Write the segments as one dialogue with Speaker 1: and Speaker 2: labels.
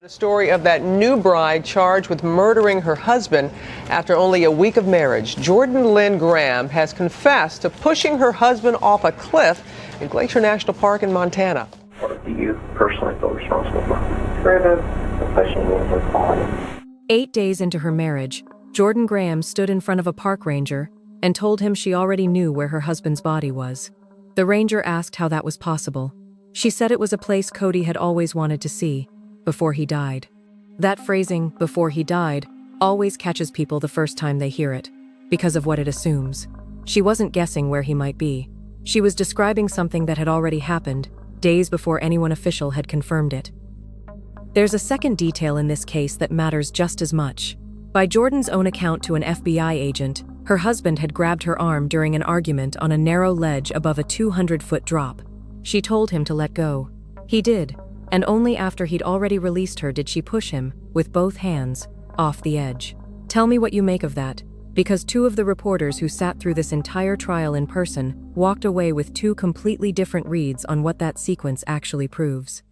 Speaker 1: The story of that new bride charged with murdering her husband after only a week of marriage. Jordan Lynn Graham has confessed to pushing her husband off a cliff in Glacier National Park in Montana.
Speaker 2: What do you personally feel responsible for? For the pushing and his falling.
Speaker 3: 8 days into her marriage, Jordan Graham stood in front of a park ranger and told him she already knew where her husband's body was. The ranger asked how that was possible. She said it was a place Cody had always wanted to see before he died. That phrasing, "before he died," always catches people the first time they hear it, because of what it assumes. She wasn't guessing where he might be. She was describing something that had already happened, days before anyone official had confirmed it. There's a second detail in this case that matters just as much. By Jordan's own account to an FBI agent, her husband had grabbed her arm during an argument on a narrow ledge above a 200-foot drop. She told him to let go. He did. And only after he'd already released her did she push him, with both hands, off the edge. Tell me what you make of that, because two of the reporters who sat through this entire trial in person walked away with two completely different reads on what that sequence actually proves.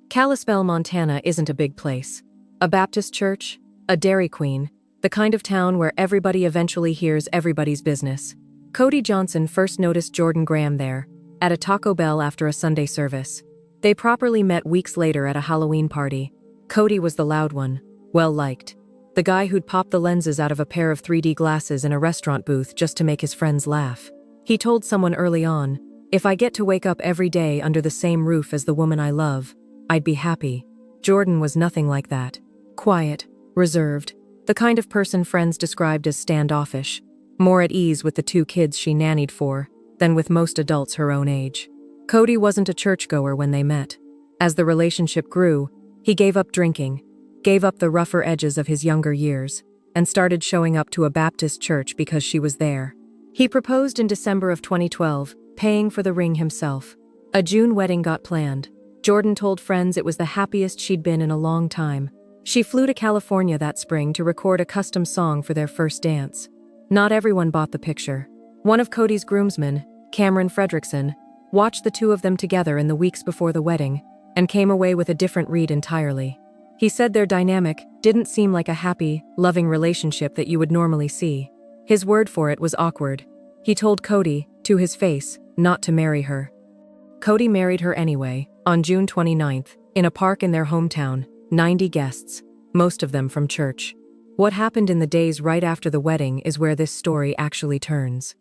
Speaker 3: Kalispell, Montana isn't a big place. A Baptist church, a Dairy Queen, the kind of town where everybody eventually hears everybody's business. Cody Johnson first noticed Jordan Graham there, at a Taco Bell after a Sunday service. They properly met weeks later at a Halloween party. Cody was the loud one, well-liked. The guy who'd pop the lenses out of a pair of 3D glasses in a restaurant booth just to make his friends laugh. He told someone early on, "If I get to wake up every day under the same roof as the woman I love, I'd be happy." Jordan was nothing like that. Quiet, reserved, the kind of person friends described as standoffish, more at ease with the two kids she nannied for than with most adults her own age. Cody wasn't a churchgoer when they met. As the relationship grew, he gave up drinking, gave up the rougher edges of his younger years, and started showing up to a Baptist church because she was there. He proposed in December of 2012, paying for the ring himself. A June wedding got planned. Jordan told friends it was the happiest she'd been in a long time. She flew to California that spring to record a custom song for their first dance. Not everyone bought the picture. One of Cody's groomsmen, Cameron Fredrickson, watched the two of them together in the weeks before the wedding and came away with a different read entirely. He said their dynamic didn't seem like a happy, loving relationship that you would normally see. His word for it was awkward. He told Cody, to his face, not to marry her. Cody married her anyway, on June 29th, in a park in their hometown. 90 guests, most of them from church. What happened in the days right after the wedding is where this story actually turns.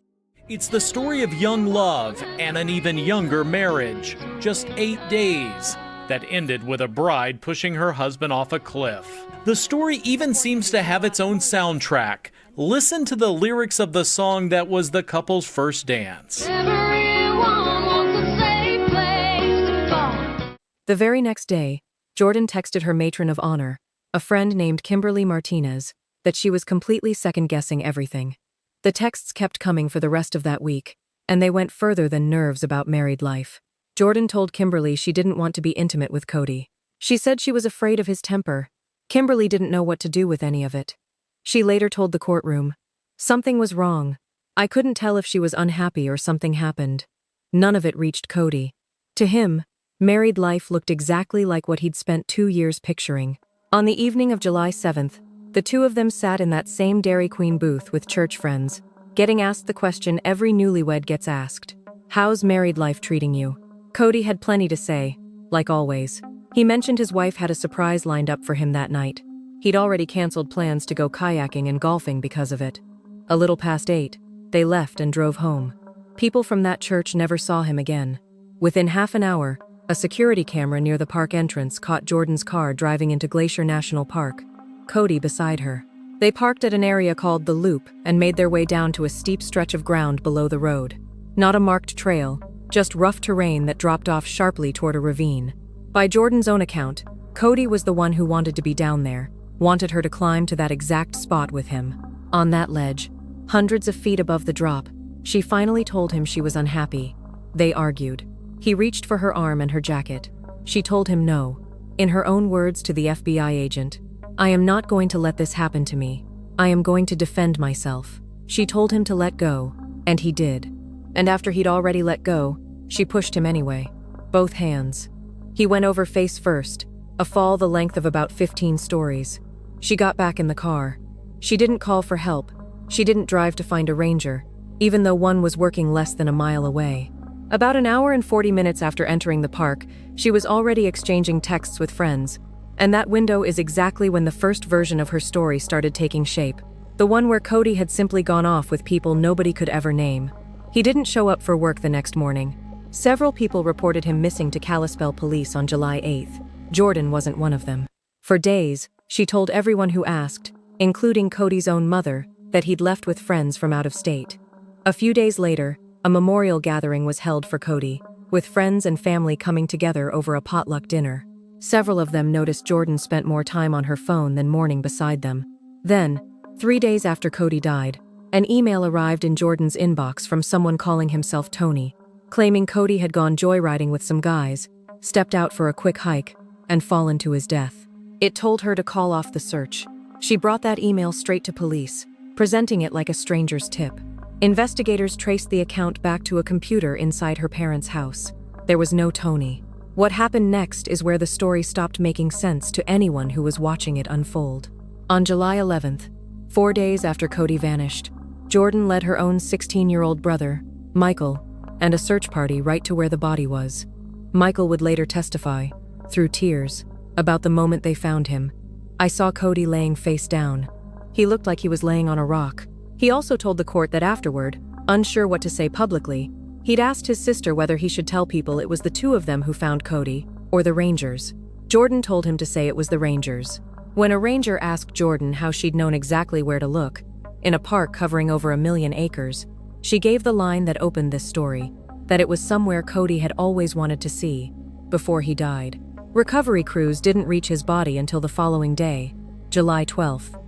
Speaker 4: It's the story of young love and an even younger marriage. Just 8 days that ended with a bride pushing her husband off a cliff. The story even seems to have its own soundtrack. Listen to the lyrics of the song that was the couple's first dance.
Speaker 5: Everyone wants a safe place to fall.
Speaker 3: The very next day, Jordan texted her matron of honor, a friend named Kimberly Martinez, that she was completely second-guessing everything. The texts kept coming for the rest of that week, and they went further than nerves about married life. Jordan told Kimberly she didn't want to be intimate with Cody. She said she was afraid of his temper. Kimberly didn't know what to do with any of it. She later told the courtroom, "Something was wrong. I couldn't tell if she was unhappy or something happened." None of it reached Cody. To him, married life looked exactly like what he'd spent 2 years picturing. On the evening of July 7th, the two of them sat in that same Dairy Queen booth with church friends, getting asked the question every newlywed gets asked. "How's married life treating you?" Cody had plenty to say, like always. He mentioned his wife had a surprise lined up for him that night. He'd already canceled plans to go kayaking and golfing because of it. A little past 8, they left and drove home. People from that church never saw him again. Within half an hour, a security camera near the park entrance caught Jordan's car driving into Glacier National Park, Cody beside her. They parked at an area called The Loop and made their way down to a steep stretch of ground below the road. Not a marked trail, just rough terrain that dropped off sharply toward a ravine. By Jordan's own account, Cody was the one who wanted to be down there, wanted her to climb to that exact spot with him. On that ledge, hundreds of feet above the drop, she finally told him she was unhappy. They argued. He reached for her arm and her jacket. She told him no. In her own words to the FBI agent, "I am not going to let this happen to me. I am going to defend myself." She told him to let go, and he did. And after he'd already let go, she pushed him anyway. Both hands. He went over face first, a fall the length of about 15 stories. She got back in the car. She didn't call for help. She didn't drive to find a ranger, even though one was working less than a mile away. About an hour and 40 minutes after entering the park, she was already exchanging texts with friends. And that window is exactly when the first version of her story started taking shape. The one where Cody had simply gone off with people nobody could ever name. He didn't show up for work the next morning. Several people reported him missing to Kalispell police on July 8th. Jordan wasn't one of them. For days, she told everyone who asked, including Cody's own mother, that he'd left with friends from out of state. A few days later, a memorial gathering was held for Cody, with friends and family coming together over a potluck dinner. Several of them noticed Jordan spent more time on her phone than mourning beside them. Then, 3 days after Cody died, an email arrived in Jordan's inbox from someone calling himself Tony, claiming Cody had gone joyriding with some guys, stepped out for a quick hike, and fallen to his death. It told her to call off the search. She brought that email straight to police, presenting it like a stranger's tip. Investigators traced the account back to a computer inside her parents' house. There was no Tony. What happened next is where the story stopped making sense to anyone who was watching it unfold. On July 11th, 4 days after Cody vanished, Jordan led her own 16-year-old brother, Michael, and a search party right to where the body was. Michael would later testify, through tears, about the moment they found him. "I saw Cody laying face down. He looked like he was laying on a rock." He also told the court that afterward, unsure what to say publicly, he'd asked his sister whether he should tell people it was the two of them who found Cody, or the Rangers. Jordan told him to say it was the Rangers. When a ranger asked Jordan how she'd known exactly where to look, in a park covering over 1 million acres, she gave the line that opened this story, that it was somewhere Cody had always wanted to see, before he died. Recovery crews didn't reach his body until the following day, July 12th.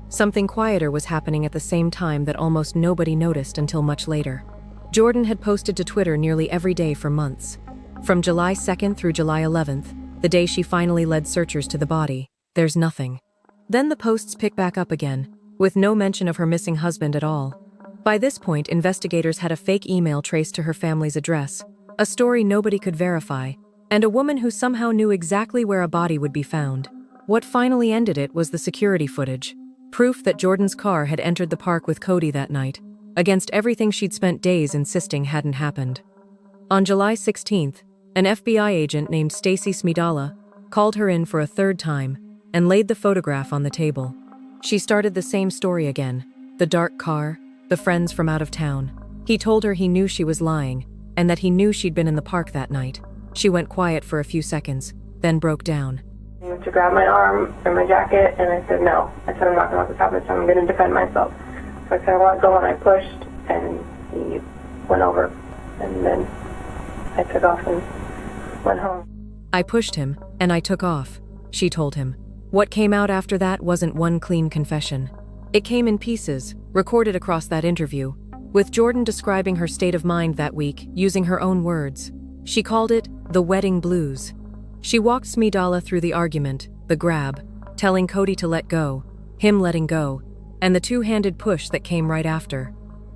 Speaker 3: Something quieter was happening at the same time that almost nobody noticed until much later. Jordan had posted to Twitter nearly every day for months. From July 2nd through July 11th, the day she finally led searchers to the body, there's nothing. Then the posts pick back up again, with no mention of her missing husband at all. By this point, investigators had a fake email traced to her family's address, a story nobody could verify, and a woman who somehow knew exactly where a body would be found. What finally ended it was the security footage, proof that Jordan's car had entered the park with Cody that night, against everything she'd spent days insisting hadn't happened. On July 16th, an FBI agent named Stacy Smidala called her in for a third time and laid the photograph on the table. She started the same story again, the dark car, the friends from out of town. He told her he knew she was lying, and that he knew she'd been in the park that night. She went quiet for a few seconds, then broke down.
Speaker 2: He went to grab my arm and my jacket, and I said no. I said I'm not going to let this happen, so I'm going to defend myself. So I said I want to go, and I pushed, and he went over, and then I took off and went home.
Speaker 3: "I pushed him, and I took off," she told him. What came out after that wasn't one clean confession. It came in pieces, recorded across that interview, with Jordan describing her state of mind that week using her own words. She called it the wedding blues. She walked Smidala through the argument, the grab, telling Cody to let go, him letting go, and the two-handed push that came right after.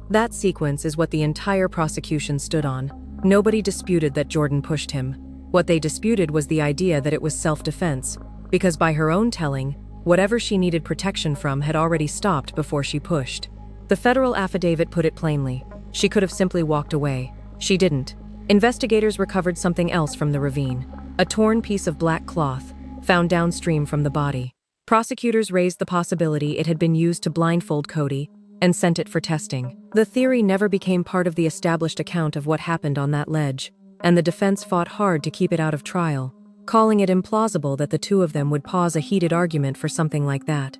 Speaker 3: That sequence is what the entire prosecution stood on. Nobody disputed that Jordan pushed him. What they disputed was the idea that it was self-defense, because by her own telling, whatever she needed protection from had already stopped before she pushed. The federal affidavit put it plainly. She could have simply walked away. She didn't. Investigators recovered something else from the ravine, a torn piece of black cloth, found downstream from the body. Prosecutors raised the possibility it had been used to blindfold Cody and sent it for testing. The theory never became part of the established account of what happened on that ledge, and the defense fought hard to keep it out of trial, calling it implausible that the two of them would pause a heated argument for something like that.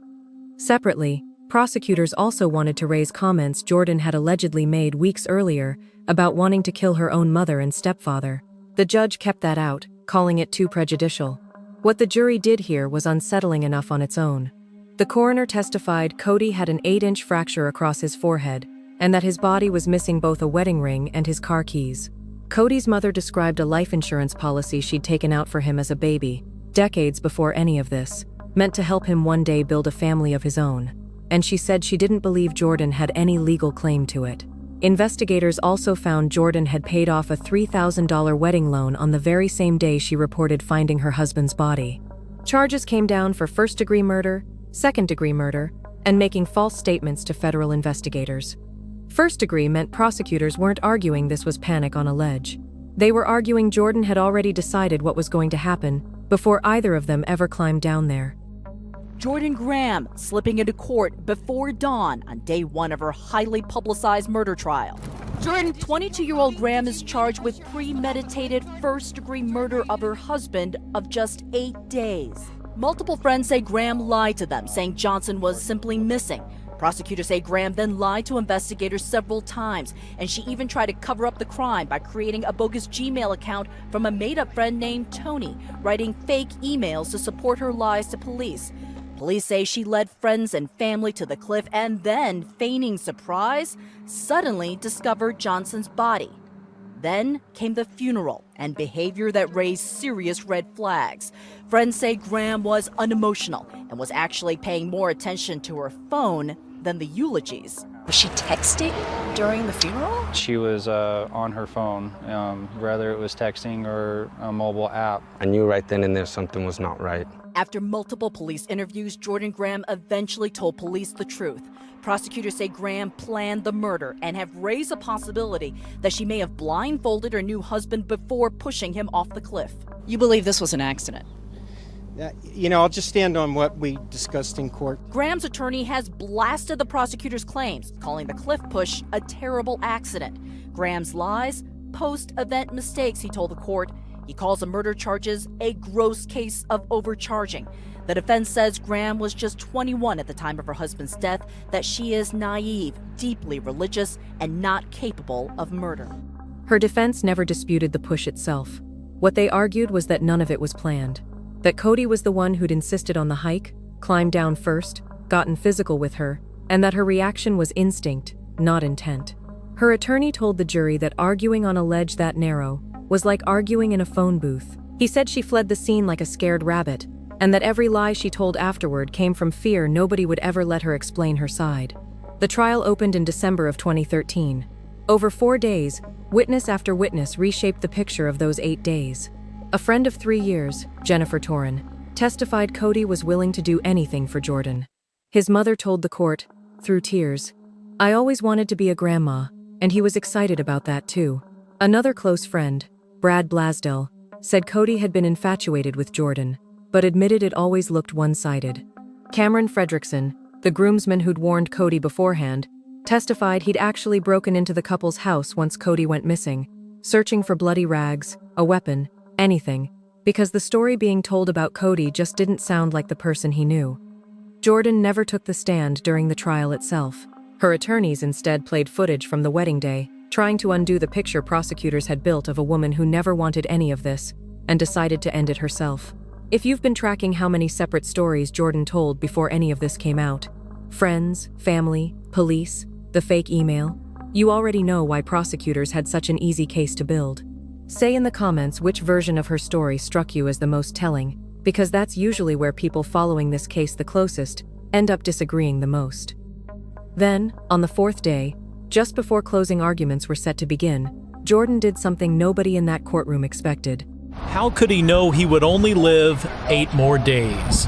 Speaker 3: Separately, prosecutors also wanted to raise comments Jordan had allegedly made weeks earlier about wanting to kill her own mother and stepfather. The judge kept that out, calling it too prejudicial. What the jury did hear was unsettling enough on its own. The coroner testified Cody had an 8-inch fracture across his forehead, and that his body was missing both a wedding ring and his car keys. Cody's mother described a life insurance policy she'd taken out for him as a baby, decades before any of this, meant to help him one day build a family of his own. and she said she didn't believe Jordan had any legal claim to it. Investigators also found Jordan had paid off a $3,000 wedding loan on the very same day she reported finding her husband's body. Charges came down for first-degree murder, second-degree murder, and making false statements to federal investigators. First-degree meant prosecutors weren't arguing this was panic on a ledge. They were arguing Jordan had already decided what was going to happen before either of them ever climbed down there.
Speaker 6: Jordan Graham slipping into court before dawn on day one of her highly publicized murder trial. 22-year-old Graham is charged with premeditated first-degree murder of her husband of just 8 days. Multiple friends say Graham lied to them, saying Johnson was simply missing. Prosecutors say Graham then lied to investigators several times, and she even tried to cover up the crime by creating a bogus Gmail account from a made-up friend named Tony, writing fake emails to support her lies to police. Police say she led friends and family to the cliff and then, feigning surprise, suddenly discovered Johnson's body. Then came the funeral and behavior that raised serious red flags. Friends say Graham was unemotional and was actually paying more attention to her phone than the eulogies.
Speaker 7: Was she texting during the funeral?
Speaker 8: She was on her phone, whether it was texting or a mobile app.
Speaker 9: I knew right then and there something was not right.
Speaker 6: After multiple police interviews, Jordan Graham eventually told police the truth. Prosecutors say Graham planned the murder and have raised a possibility that she may have blindfolded her new husband before pushing him off the cliff.
Speaker 7: You believe this was an accident?
Speaker 10: I'll just stand on what we discussed in court.
Speaker 6: Graham's attorney has blasted the prosecutor's claims, calling the cliff push a terrible accident. Graham's lies, post-event mistakes, he told the court. He calls the murder charges a gross case of overcharging. The defense says Graham was just 21 at the time of her husband's death, that she is naive, deeply religious, and not capable of murder.
Speaker 3: Her defense never disputed the push itself. What they argued was that none of it was planned. That Cody was the one who'd insisted on the hike, climbed down first, gotten physical with her, and that her reaction was instinct, not intent. Her attorney told the jury that arguing on a ledge that narrow was like arguing in a phone booth. He said she fled the scene like a scared rabbit, and that every lie she told afterward came from fear nobody would ever let her explain her side. The trial opened in December of 2013. Over 4 days, witness after witness reshaped the picture of those 8 days. A friend of 3 years, Jennifer Torin, testified Cody was willing to do anything for Jordan. His mother told the court, through tears, "I always wanted to be a grandma, and he was excited about that too." Another close friend, Brad Blasdell, said Cody had been infatuated with Jordan, but admitted it always looked one-sided. Cameron Fredrickson, the groomsman who'd warned Cody beforehand, testified he'd actually broken into the couple's house once Cody went missing, searching for bloody rags, a weapon, anything, because the story being told about Cody just didn't sound like the person he knew. Jordan never took the stand during the trial itself. Her attorneys instead played footage from the wedding day, trying to undo the picture prosecutors had built of a woman who never wanted any of this, and decided to end it herself. If you've been tracking how many separate stories Jordan told before any of this came out, friends, family, police, the fake email, you already know why prosecutors had such an easy case to build. Say in the comments which version of her story struck you as the most telling, because that's usually where people following this case the closest end up disagreeing the most. Then, on the 4th day, just before closing arguments were set to begin, Jordan did something nobody in that courtroom expected.
Speaker 4: How could he know he would only live 8 more days?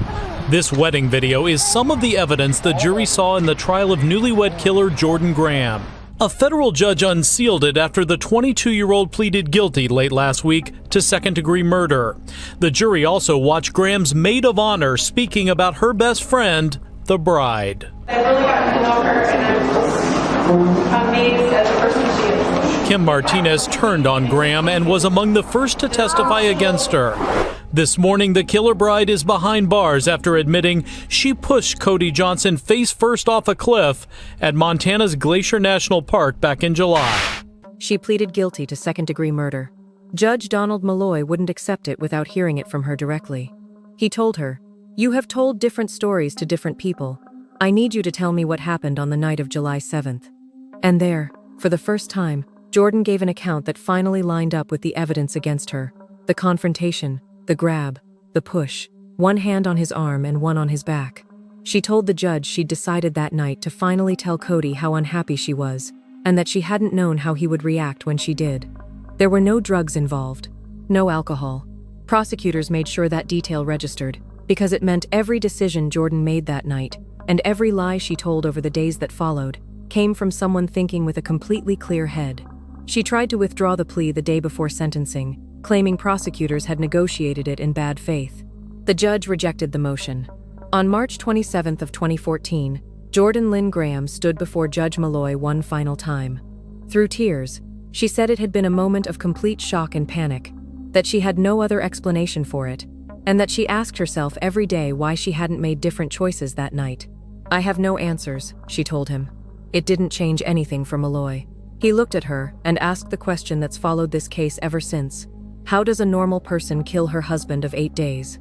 Speaker 4: This wedding video is some of the evidence the jury saw in the trial of Newlywed killer Jordan Graham. A federal judge unsealed it after the 22-year-old pleaded guilty late last week to second-degree murder. The jury also watched Graham's maid of honor speaking about her best friend, the bride.
Speaker 2: I really got to know her, and I'm amazed at the person she is.
Speaker 4: Kim Martinez turned on Graham and was among the first to testify against her. This morning, the killer bride is behind bars after admitting she pushed Cody Johnson face first off a cliff at Montana's Glacier National Park back in July.
Speaker 3: She pleaded guilty to second-degree murder. Judge Donald Malloy wouldn't accept it without hearing it from her directly. He told her, "You have told different stories to different people. I need you to tell me what happened on the night of July 7th. And there, for the first time, Jordan gave an account that finally lined up with the evidence against her. The confrontation, the grab, the push, one hand on his arm and one on his back. She told the judge she'd decided that night to finally tell Cody how unhappy she was, and that she hadn't known how he would react when she did. There were no drugs involved, no alcohol. Prosecutors made sure that detail registered, because it meant every decision Jordan made that night, and every lie she told over the days that followed, came from someone thinking with a completely clear head. She tried to withdraw the plea the day before sentencing, claiming prosecutors had negotiated it in bad faith. The judge rejected the motion. On March 27 of 2014, Jordan Lynn Graham stood before Judge Malloy one final time. Through tears, she said it had been a moment of complete shock and panic, that she had no other explanation for it, and that she asked herself every day why she hadn't made different choices that night. "I have no answers," she told him. It didn't change anything for Malloy. He looked at her and asked the question that's followed this case ever since. How does a normal person kill her husband of 8 days?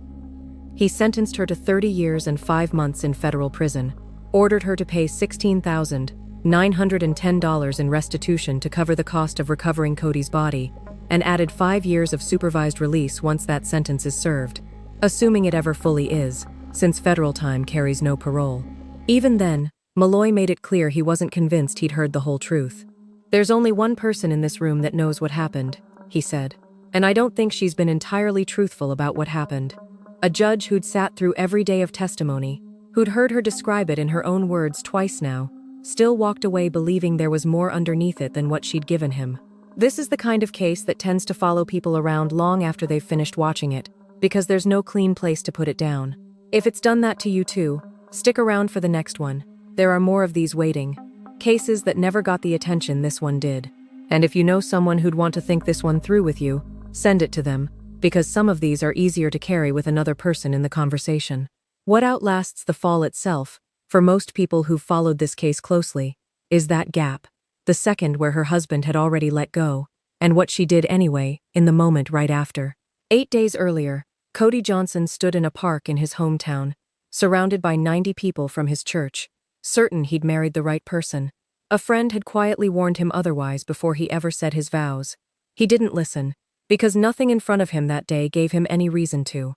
Speaker 3: He sentenced her to 30 years and 5 months in federal prison, ordered her to pay $16,910 in restitution to cover the cost of recovering Cody's body, and added 5 years of supervised release once that sentence is served, assuming it ever fully is, since federal time carries no parole. Even then, Malloy made it clear he wasn't convinced he'd heard the whole truth. "There's only one person in this room that knows what happened," he said, "and I don't think she's been entirely truthful about what happened." A judge who'd sat through every day of testimony, who'd heard her describe it in her own words twice now, still walked away believing there was more underneath it than what she'd given him. This is the kind of case that tends to follow people around long after they've finished watching it, because there's no clean place to put it down. If it's done that to you too, stick around for the next one. There are more of these waiting. Cases that never got the attention this one did. And if you know someone who'd want to think this one through with you, send it to them, because some of these are easier to carry with another person in the conversation. What outlasts the fall itself, for most people who've followed this case closely, is that gap. The second where her husband had already let go, and what she did anyway, in the moment right after. 8 days earlier, Cody Johnson stood in a park in his hometown, surrounded by 90 people from his church, certain he'd married the right person. A friend had quietly warned him otherwise before he ever said his vows. He didn't listen, because nothing in front of him that day gave him any reason to.